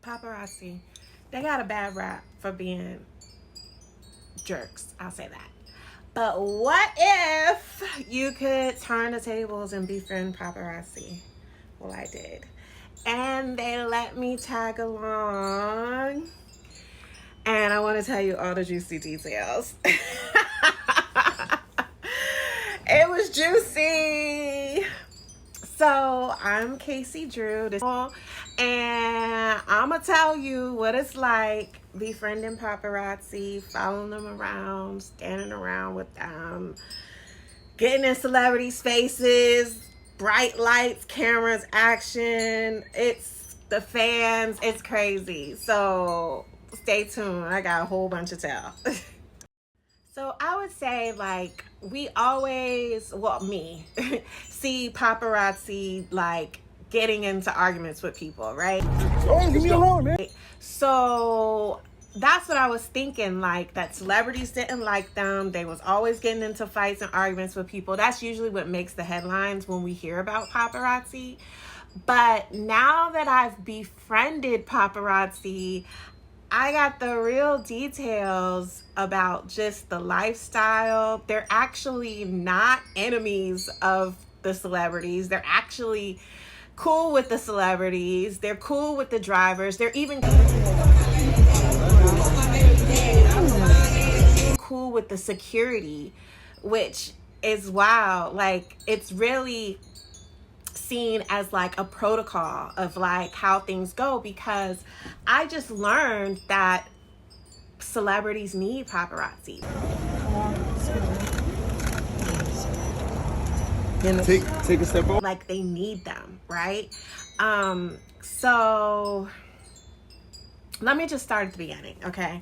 Paparazzi, they got a bad rap for being jerks. I'll say that. But what if you could turn the tables and befriend paparazzi? Well, I did. And they let me tag along. And I want to tell you all the juicy details. It was juicy. So I'm Casey Drew, and I'm going to tell you what it's like befriending paparazzi, following them around, standing around with them, getting in celebrities' faces, bright lights, cameras, action. It's the fans. It's crazy. So stay tuned. I got a whole bunch to tell. So I would say, like, we always, well, me, see paparazzi, like, getting into arguments with people, right? Oh, leave me alone, man. So that's what I was thinking, like, that celebrities didn't like them. They was always getting into fights and arguments with people. That's usually what makes the headlines when we hear about paparazzi. But now that I've befriended paparazzi, I got the real details about just the lifestyle. They're actually not enemies of the celebrities. They're actually cool with the celebrities. They're cool with the drivers. They're even cool with the security, which is wild. Like, it's really seen as like a protocol of like how things go, because I just learned that celebrities need paparazzi. Take a step over. Like, they need them, right? So let me just start at the beginning, okay?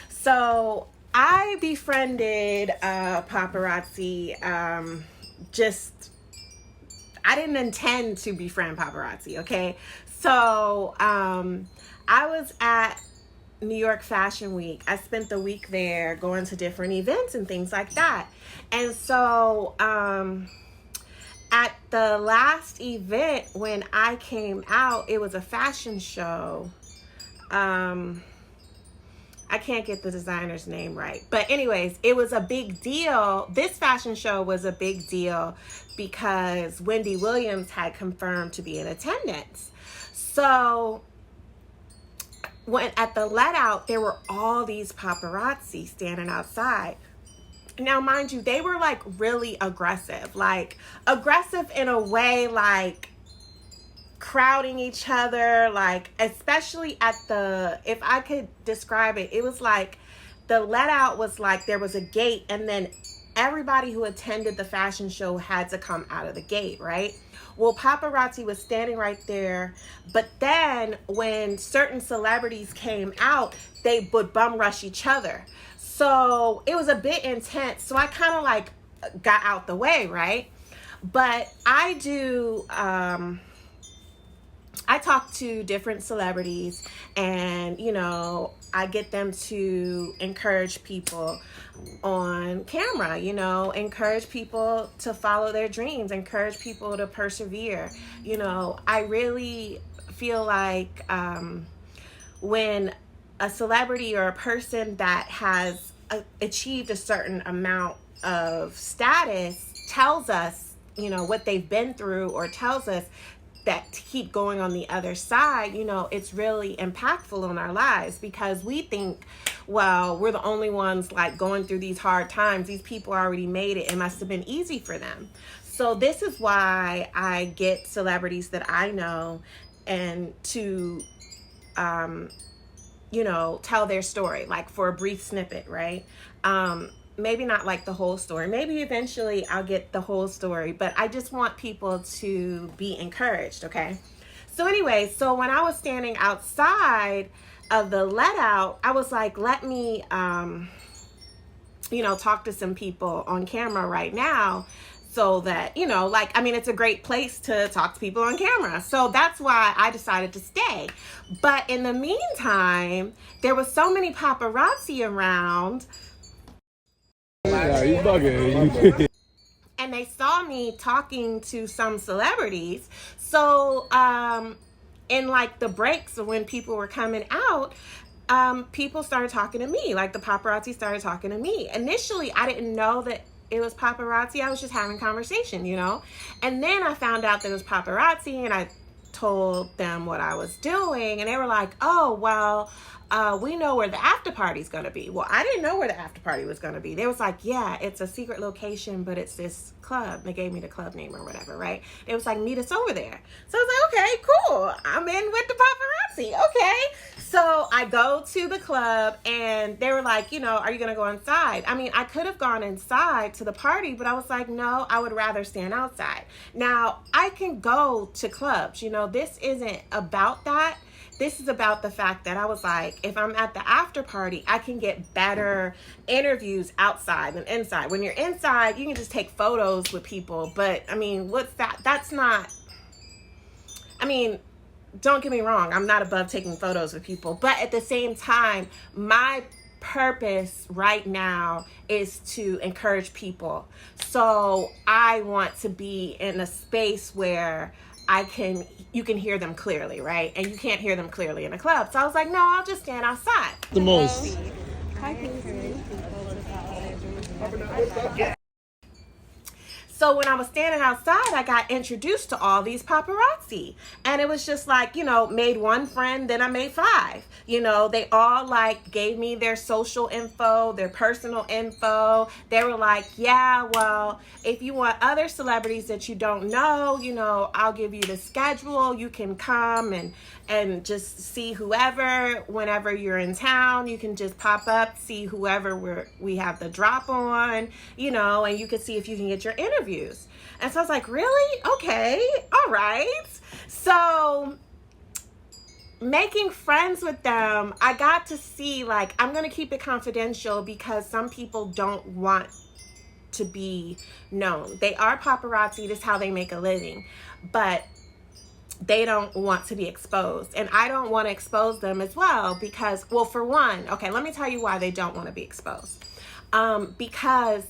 So I befriended paparazzi. I didn't intend to befriend paparazzi, okay? So I was at New York Fashion Week. I spent the week there going to different events and things like that. And so at the last event when I came out, it was a fashion show. I can't get the designer's name right. But anyways, it was a big deal. This fashion show was a big deal because Wendy Williams had confirmed to be in attendance. So when at the let out, there were all these paparazzi standing outside. Now, mind you, they were like really aggressive in a way, like crowding each other, like, especially at if I could describe it, it was like the let out was like there was a gate, and then everybody who attended the fashion show had to come out of the gate, right? Well, paparazzi was standing right there, but then when certain celebrities came out, they would bum rush each other. So it was a bit intense. So I kind of like got out the way, right? But I do, I talk to different celebrities, and, you know, I get them to encourage people on camera, you know, encourage people to follow their dreams, encourage people to persevere. You know, I really feel like when a celebrity or a person that has achieved a certain amount of status tells us, you know, what they've been through, or tells us that to keep going on the other side, you know, it's really impactful on our lives, because we think, well, we're the only ones like going through these hard times. These people already made it. It must have been easy for them. So this is why I get celebrities that I know and to, you know, tell their story, like for a brief snippet, right? Maybe not like the whole story. Maybe eventually I'll get the whole story, but I just want people to be encouraged, okay? So anyway, so when I was standing outside of the let out, I was like, let me, you know, talk to some people on camera right now, so that, you know, like, I mean, it's a great place to talk to people on camera. So that's why I decided to stay. But in the meantime, there was so many paparazzi around. Yeah, you bugging. And they saw me talking to some celebrities. So in like the breaks of when people were coming out, people started talking to me. Like the paparazzi started talking to me. Initially, I didn't know that it was paparazzi. I was just having conversation, you know? And then I found out that it was paparazzi, and I told them what I was doing, and they were like, oh, well, we know where the after party's gonna be. Well, I didn't know where the after party was gonna be. They was like, yeah, it's a secret location, but it's this club. They gave me the club name or whatever, right? It was like, meet us over there. So I was like, okay, cool. I'm in with the paparazzi. Okay. So I go to the club, and they were like, you know, are you gonna go inside? I mean, I could have gone inside to the party, but I was like, no, I would rather stand outside. Now, I can go to clubs, you know, this isn't about that. This is about the fact that I was like, if I'm at the after party, I can get better interviews outside than inside. When you're inside, you can just take photos with people. But I mean, what's that? That's not, I mean, don't get me wrong. I'm not above taking photos with people. But at the same time, my purpose right now is to encourage people. So I want to be in a space where you can hear them clearly, right? And you can't hear them clearly in a club. So I was like, no, I'll just stand outside. The most. So when I was standing outside, I got introduced to all these paparazzi. And it was just like, you know, made one friend, then I made 5. You know, they all like gave me their social info, their personal info. They were like, yeah, well, if you want other celebrities that you don't know, you know, I'll give you the schedule. You can come and just see whoever, whenever you're in town, you can just pop up, see whoever we have the drop on, you know, and you can see if you can get your interviews. And so I was like, really? Okay, all right. So making friends with them, I got to see, like, I'm going to keep it confidential because some people don't want to be known. They are paparazzi. This is how they make a living. But they don't want to be exposed. And I don't want to expose them as well because, well, for one, okay, let me tell you why they don't want to be exposed. Because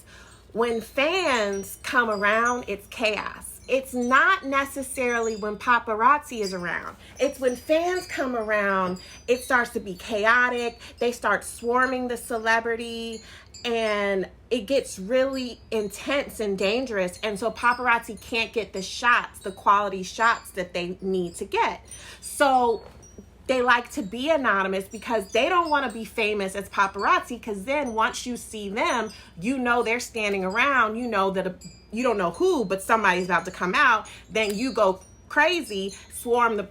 when fans come around, it's chaos. It's not necessarily when paparazzi is around. It's when fans come around, it starts to be chaotic. They start swarming the celebrity, and it gets really intense and dangerous. And so paparazzi can't get the shots, the quality shots that they need to get. So they like to be anonymous because they don't want to be famous as paparazzi, because then once you see them, you know they're standing around, you know that you don't know who, but somebody's about to come out. Then you go crazy, swarm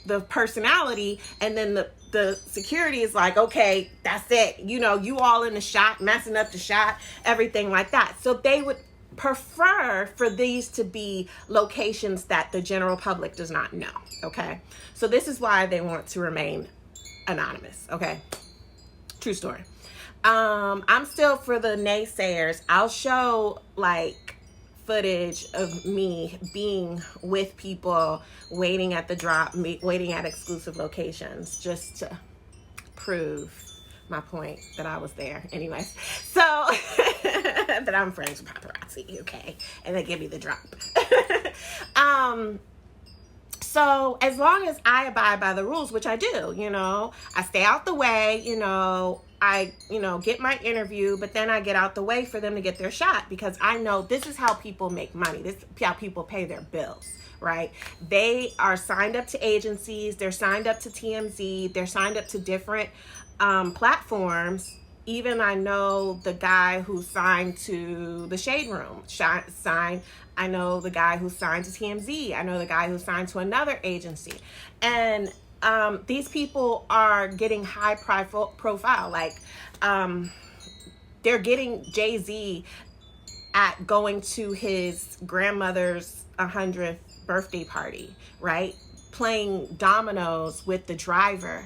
the personality, and then the security is like, okay, that's it. You know, you all in the shot, messing up the shot, everything like that. So they would prefer for these to be locations that the general public does not know, okay? So this is why they want to remain anonymous, okay? True story. I'm still, for the naysayers, I'll show like footage of me being with people, waiting at the drop, waiting at exclusive locations, just to prove my point that I was there. Anyways, so that I'm friends with paparazzi, okay? And they give me the drop. So as long as I abide by the rules, which I do, you know, I stay out the way, you know, I, you know, get my interview, but then I get out the way for them to get their shot, because I know this is how people make money. This is how people pay their bills, right? They are signed up to agencies. They're signed up to TMZ. They're signed up to different platforms. Even I know the guy who signed to the Shade Room, I know the guy who signed to TMZ. I know the guy who signed to another agency. And these people are getting high profile. Like, they're getting Jay-Z at going to his grandmother's 100th birthday party, right? Playing dominoes with the driver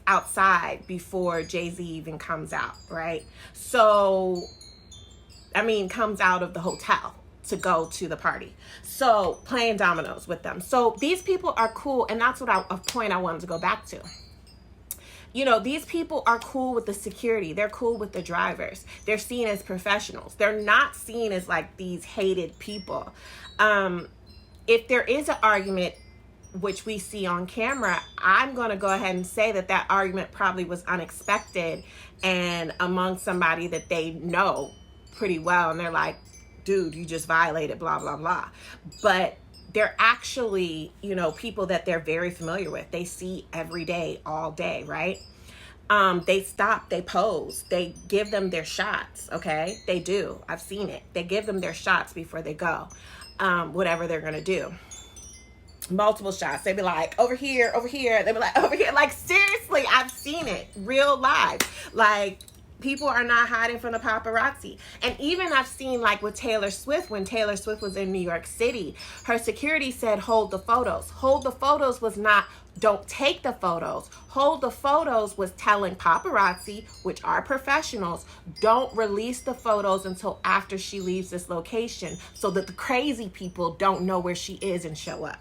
outside before Jay-Z even comes out, right? So, I mean, comes out of the hotel to go to the party. So playing dominoes with them. So these people are cool. And that's a point I wanted to go back to. You know, these people are cool with the security. They're cool with the drivers. They're seen as professionals. They're not seen as like these hated people. If there is an argument, which we see on camera, I'm going to go ahead and say that that argument probably was unexpected and among somebody that they know pretty well. And they're like, dude, you just violated blah, blah, blah. But they're actually, you know, people that they're very familiar with. They see every day, all day, right? They stop, they pose, they give them their shots, okay? They do. I've seen it. They give them their shots before they go, whatever they're going to do. Multiple shots. They'd be like, over here, over here. They'd be like, over here. Like, seriously, I've seen it real live. Like, people are not hiding from the paparazzi. And even I've seen, like, with Taylor Swift, when Taylor Swift was in New York City, her security said, hold the photos. Hold the photos was not, don't take the photos. Hold the photos was telling paparazzi, which are professionals, don't release the photos until after she leaves this location so that the crazy people don't know where she is and show up.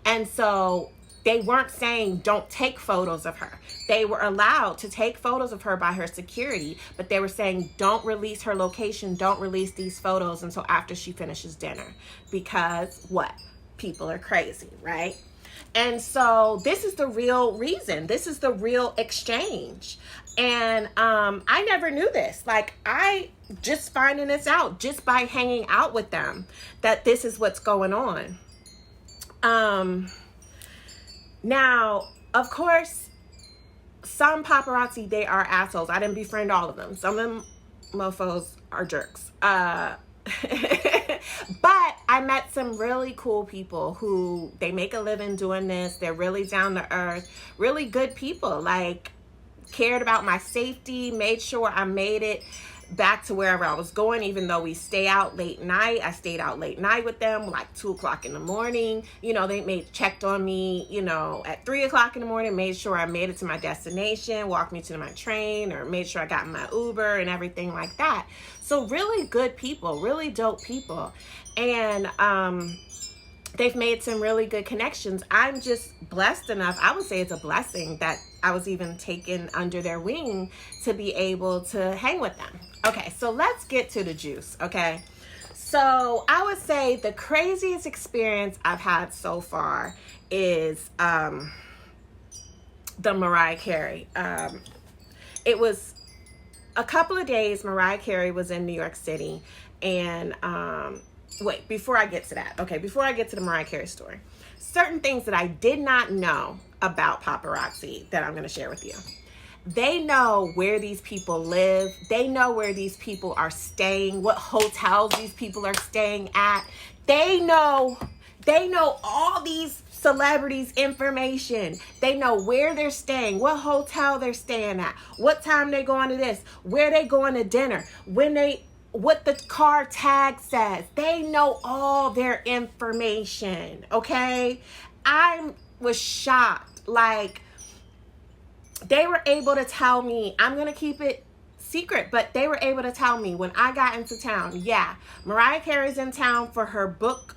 And so they weren't saying don't take photos of her. They were allowed to take photos of her by her security, but they were saying don't release her location, don't release these photos until after she finishes dinner. Because what? People are crazy, right? And so this is the real reason. This is the real exchange. And I never knew this. Like, I just finding this out just by hanging out with them, that this is what's going on. Now, of course, some paparazzi, they are assholes. I didn't befriend all of them. Some of them mofos are jerks. But I met some really cool people who, they make a living doing this. They're really down to earth, really good people, like cared about my safety, made sure I made it back to wherever I was going, even though we stay out late night. I stayed out late night with them, like 2 o'clock in the morning. You know, they checked on me, you know, at 3 o'clock in the morning, made sure I made it to my destination, walked me to my train, or made sure I got in my Uber and everything like that. So really good people, really dope people. And they've made some really good connections. I'm just blessed enough. I would say it's a blessing that I was even taken under their wing to be able to hang with them. Okay, so let's get to the juice, okay? So I would say the craziest experience I've had so far is the Mariah Carey. It was a couple of days. Mariah Carey was in New York City, and wait, before I get to that, okay, before I get to the Mariah Carey story, certain things that I did not know about paparazzi that I'm going to share with you. They know where these people live. They know where these people are staying, what hotels these people are staying at. They know all these celebrities' information. They know where they're staying, what hotel they're staying at, what time they're going to this, where they going to dinner, what the car tag says. They know all their information, okay? I was shocked. Like, they were able to tell me, I'm going to keep it secret, but they were able to tell me when I got into town, yeah, Mariah Carey's in town for her book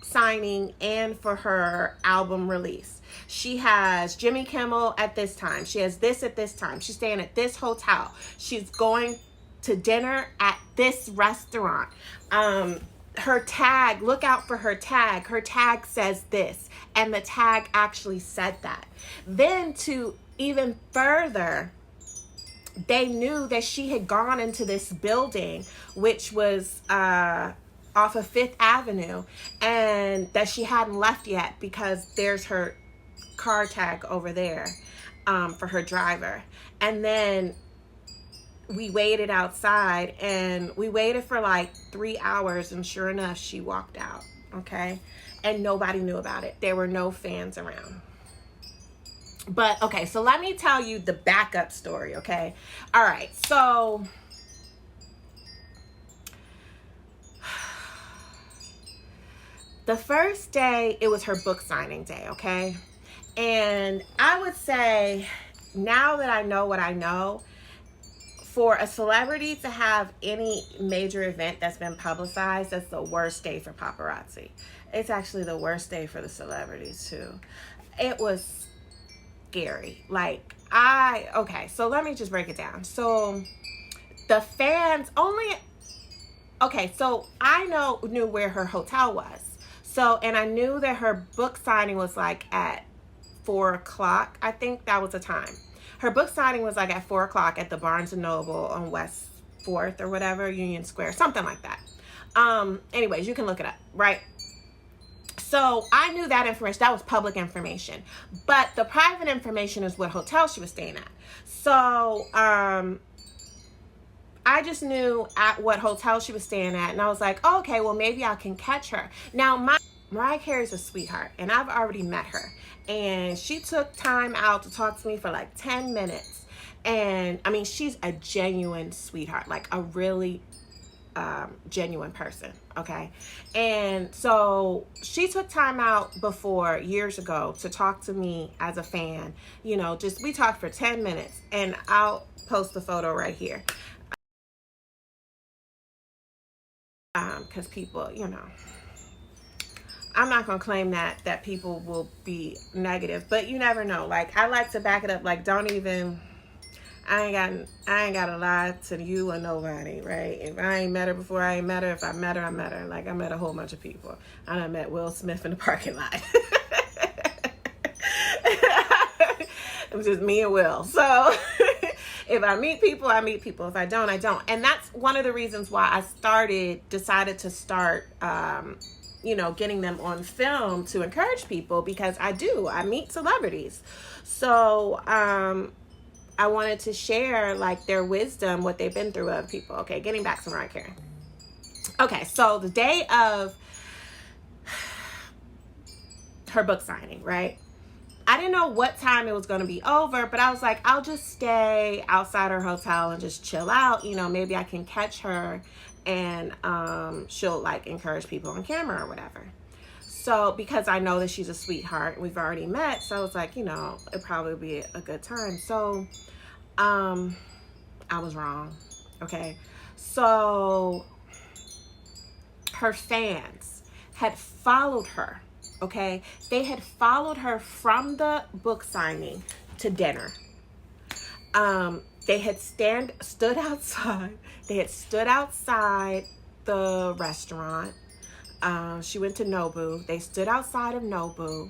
signing and for her album release. She has Jimmy Kimmel at this time. She has this at this time. She's staying at this hotel. She's going to dinner at this restaurant. Her tag, look out for her tag. Her tag says this, and the tag actually said that. Then to even further, they knew that she had gone into this building, which was off of 5th Avenue, and that she hadn't left yet because there's her car tag over there for her driver. And then we waited outside, and we waited for like 3 hours, and sure enough, she walked out, okay? And nobody knew about it. There were no fans around. But, okay, so let me tell you the backup story, okay? All right, so the first day, it was her book signing day, okay? And I would say, now that I know what I know, for a celebrity to have any major event that's been publicized, that's the worst day for paparazzi. It's actually the worst day for the celebrities, too. It was scary. Like, okay, so let me just break it down. So the fans only, okay, so I knew where her hotel was. So, and I knew that her book signing was like at 4 o'clock. I think that was the time. Her book signing was like at 4 o'clock at the Barnes & Noble on West 4th or whatever, Union Square, something like that. Anyways, you can look it up, right? So I knew that information. That was public information. But the private information is what hotel she was staying at. So I just knew at what hotel she was staying at. And I was like, oh, okay, well, maybe I can catch her. Now, Mariah Carey's a sweetheart. And I've already met her. And she took time out to talk to me for like 10 minutes. And I mean, she's a genuine sweetheart, like a really genuine person. Okay. And so she took time out before, years ago, to talk to me as a fan. You know, just we talked for 10 minutes, and I'll post the photo right here. Because people, you know, I'm not gonna claim that people will be negative, but you never know. Like, I like to back it up. Like, don't even, I ain't got to lie to you or nobody, right? If I ain't met her before, I ain't met her. If I met her, I met her. Like, I met a whole bunch of people. I done met Will Smith in the parking lot. It was just me and Will. So if I meet people, I meet people. If I don't, I don't. And that's one of the reasons why I decided to start, you know, getting them on film to encourage people, because I meet celebrities. So, I wanted to share like their wisdom, what they've been through of people. Okay, getting back to Mariah Carey. Okay, so the day of her book signing, right? I didn't know what time it was going to be over, but I was like, I'll just stay outside her hotel and just chill out. You know, maybe I can catch her and she'll like encourage people on camera or whatever. So, because I know that she's a sweetheart, we've already met, so I was like, you know, it'd probably be a good time. So, I was wrong, okay? So, her fans had followed her, okay? They had followed her from the book signing to dinner. They had stood outside. They had stood outside the restaurant. She went to Nobu. They stood outside of Nobu.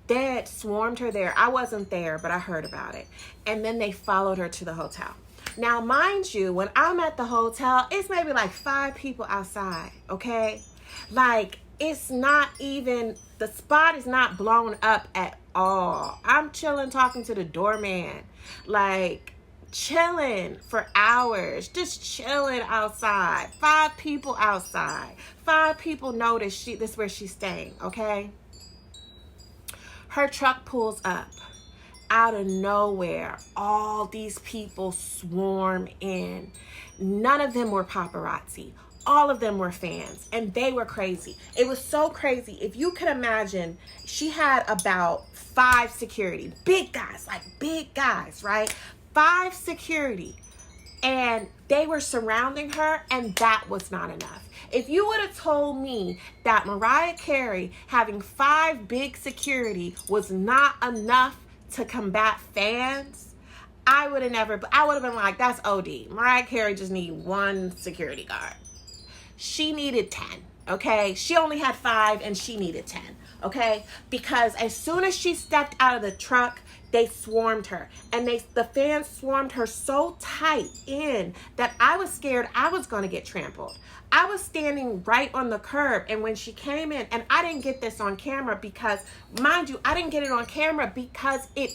They had swarmed her there. I wasn't there, but I heard about it. And then they followed her to the hotel. Now, mind you, when I'm at the hotel, it's maybe like 5 people outside, okay? Like, it's not even, the spot is not blown up at all. I'm chilling, talking to the doorman. Like, chilling for hours, just chilling outside. 5 people outside. 5 people notice this is where she's staying, okay? Her truck pulls up. Out of nowhere, all these people swarm in. None of them were paparazzi. All of them were fans, and they were crazy. It was so crazy. If you could imagine, she had about 5 security, big guys, right? 5 security, and they were surrounding her, and that was not enough. If you would have told me that Mariah Carey having 5 big security was not enough to combat fans, I would have been like, that's OD. Mariah Carey just need 1 security guard. She needed 10, okay? She only had 5 and she needed 10, okay? Because as soon as she stepped out of the truck, they swarmed her, and the fans swarmed her so tight in that I was scared I was going to get trampled. I was standing right on the curb, and when she came in, and I didn't get this on camera because, mind you, I didn't get it on camera because it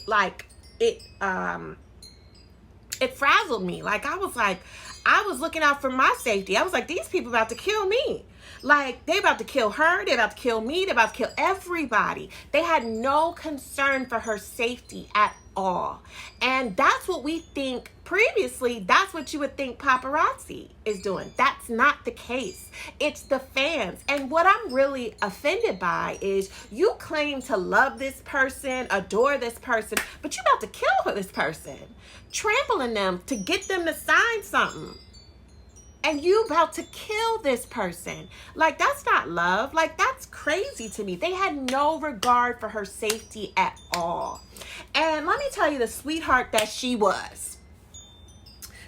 frazzled me. Like, I was looking out for my safety. I was like, these people about to kill me. Like, they about to kill her. They about to kill me. They about to kill everybody. They had no concern for her safety at all. And that's what we think previously. That's what you would think paparazzi is doing. That's not the case. It's the fans. And what I'm really offended by is you claim to love this person, adore this person, but you about to kill this person, trampling them to get them to sign something. And you about to kill this person. Like, that's not love. Like, that's crazy to me. They had no regard for her safety at all. And let me tell you the sweetheart that she was.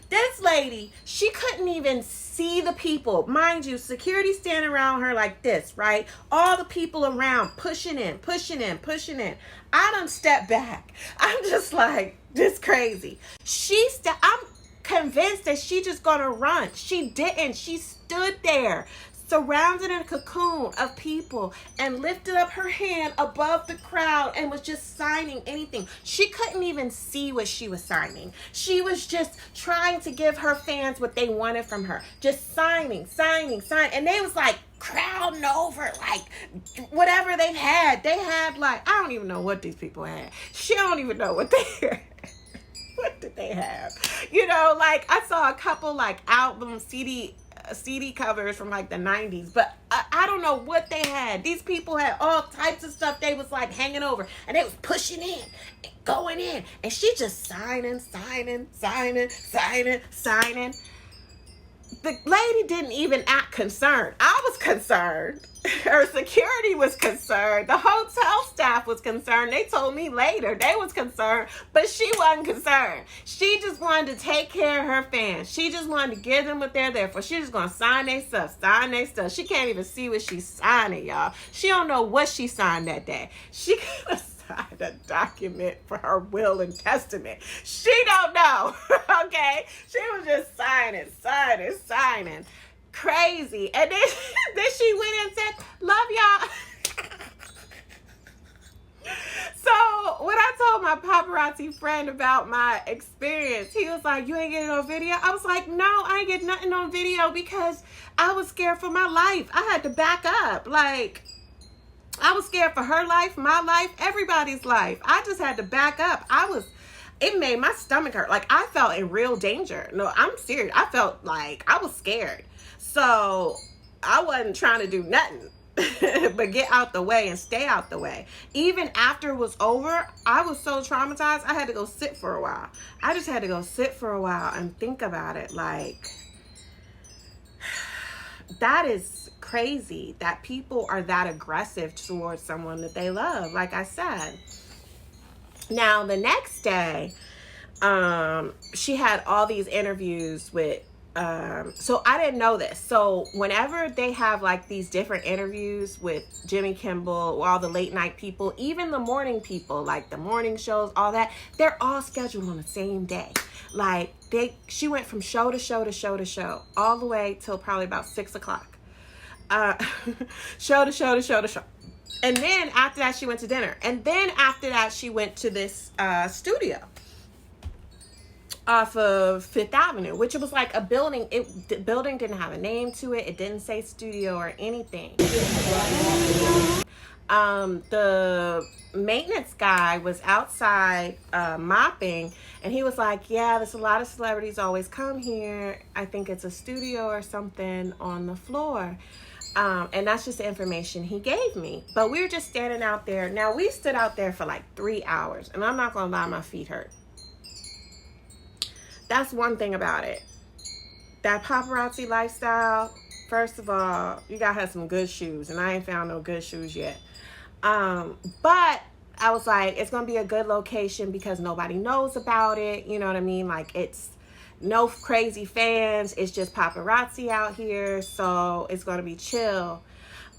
This lady, she couldn't even see the people. Mind you, security standing around her like this, right? All the people around pushing in, pushing in, pushing in. I done stepped back. I'm just like, this crazy. I'm convinced that she just gonna run. She didn't. She stood there, surrounded in a cocoon of people, and lifted up her hand above the crowd and was just signing anything. She couldn't even see what she was signing. She was just trying to give her fans what they wanted from her. Just signing. And they was like crowding over, like whatever they had. They had like, I don't even know what these people had. She don't even know what they had. What did they have? You know, like I saw a couple like album CD covers from like the 90s, but I don't know what they had. These people had all types of stuff they was like hanging over, and they was pushing in, going in, and she just signing. The lady didn't even act concerned. I was concerned. Her security was concerned. The hotel staff was concerned. They told me later they was concerned, but she wasn't concerned. She just wanted to take care of her fans. She just wanted to give them what they're there for. She just gonna sign their stuff. She can't even see what she's signing, y'all. She don't know what she signed that day. She could have signed a document for her will and testament. She don't know, okay? She was just signing. Crazy. And then she went and said, love y'all. So when I told my paparazzi friend about my experience, he was like, you ain't getting on video? I was like, no, I ain't getting nothing on video because I was scared for my life. I had to back up. Like, I was scared for her life, my life, everybody's life. I just had to back up. It made my stomach hurt. Like, I felt in real danger. No, I'm serious. I felt like I was scared. So I wasn't trying to do nothing but get out the way and stay out the way. Even after it was over, I was so traumatized, I had to go sit for a while. I just had to go sit for a while and think about it. Like, that is crazy that people are that aggressive towards someone that they love, like I said. Now, the next day, she had all these interviews with, so I didn't know this. So whenever they have like these different interviews with Jimmy Kimmel, all the late night people, even the morning people, like the morning shows, all that, they're all scheduled on the same day. Like she went from show to show, all the way till probably about 6 o'clock. Show to show. And then after that, she went to dinner. And then after that, she went to this studio off of Fifth Avenue, which was like a building. The building didn't have a name to it. It didn't say studio or anything. The maintenance guy was outside mopping, and he was like, yeah, there's a lot of celebrities always come here. I think it's a studio or something on the floor. And that's just the information he gave me. But we were just standing out there. Now, we stood out there for like 3 hours, and I'm not gonna lie, my feet hurt. That's one thing about it. That paparazzi lifestyle, first of all, you gotta have some good shoes, and I ain't found no good shoes yet. But I was like, it's gonna be a good location because nobody knows about it. You know what I mean? Like, it's no crazy fans. It's just paparazzi out here, so it's gonna be chill.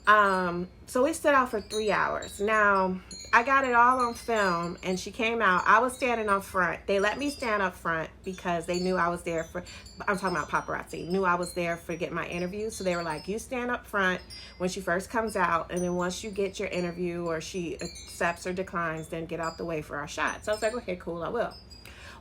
So we stood out for 3 hours. Now, I got it all on film, and she came out. I was standing up front. They let me stand up front because they knew I was there for, I'm talking about paparazzi, knew I was there for get my interview. So they were like, you stand up front when she first comes out, and then once you get your interview or she accepts or declines, then get out the way for our shot. So I was like, okay, cool, I will.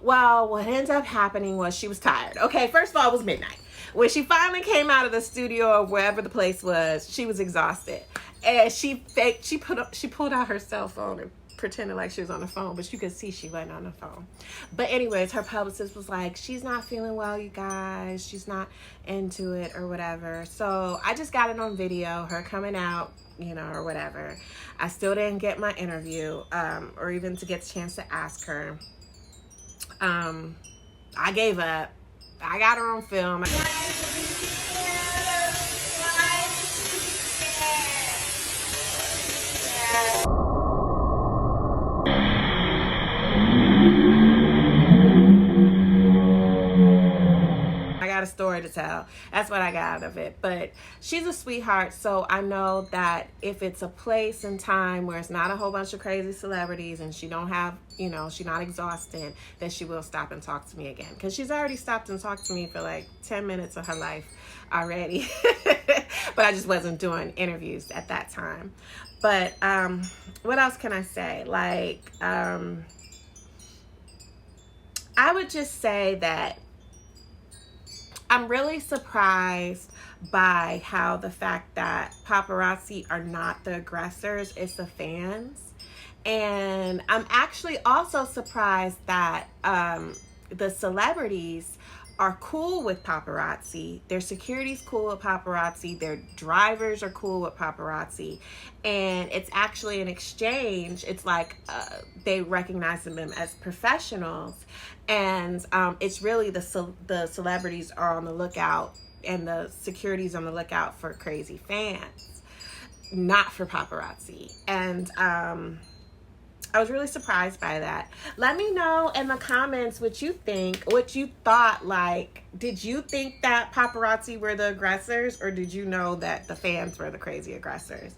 Well, what ended up happening was she was tired. Okay, first of all, it was midnight. When she finally came out of the studio or wherever the place was, she was exhausted. And she pulled out her cell phone and pretended like she was on the phone, but you could see she wasn't on the phone. But anyways, her publicist was like, she's not feeling well, you guys. She's not into it or whatever. So I just got it on video, her coming out, you know, or whatever. I still didn't get my interview or even to get a chance to ask her. I gave up. I got her on film. I got a story to could tell. That's what I got out of it. But she's a sweetheart, so I know that if it's a place and time where it's not a whole bunch of crazy celebrities and she don't have, you know, she's not exhausted, then she will stop and talk to me again. Because she's already stopped and talked to me for like 10 minutes of her life already. But I just wasn't doing interviews at that time. But what else can I say? Like, I would just say that I'm really surprised by how the fact that paparazzi are not the aggressors, it's the fans. And I'm actually also surprised that the celebrities are cool with paparazzi. Their security's cool with paparazzi. Their drivers are cool with paparazzi. And it's actually an exchange. It's like they recognize them as professionals. And it's really the celebrities are on the lookout and the security's on the lookout for crazy fans, not for paparazzi. And I was really surprised by that. Let me know in the comments what you think, what you thought. Like, did you think that paparazzi were the aggressors, or did you know that the fans were the crazy aggressors?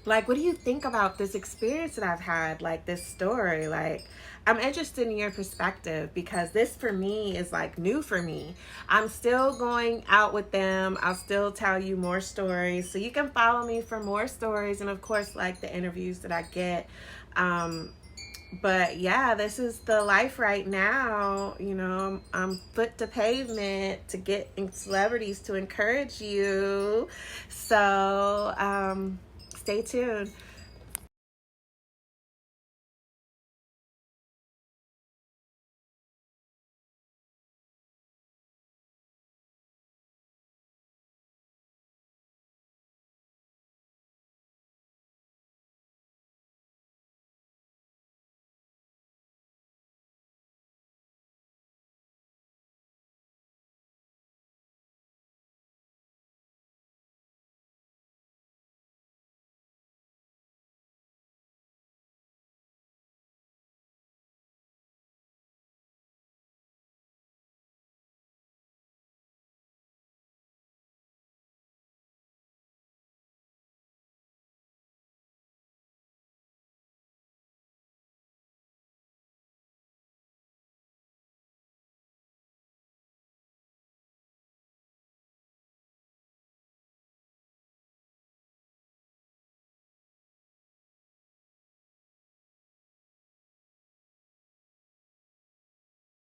Like, what do you think about this experience that I've had, like this story? Like, I'm interested in your perspective because this for me is like new for me. I'm still going out with them. I'll still tell you more stories. So you can follow me for more stories and of course like the interviews that I get. But yeah, this is the life right now. You know, I'm foot to pavement to get celebrities to encourage you. So stay tuned.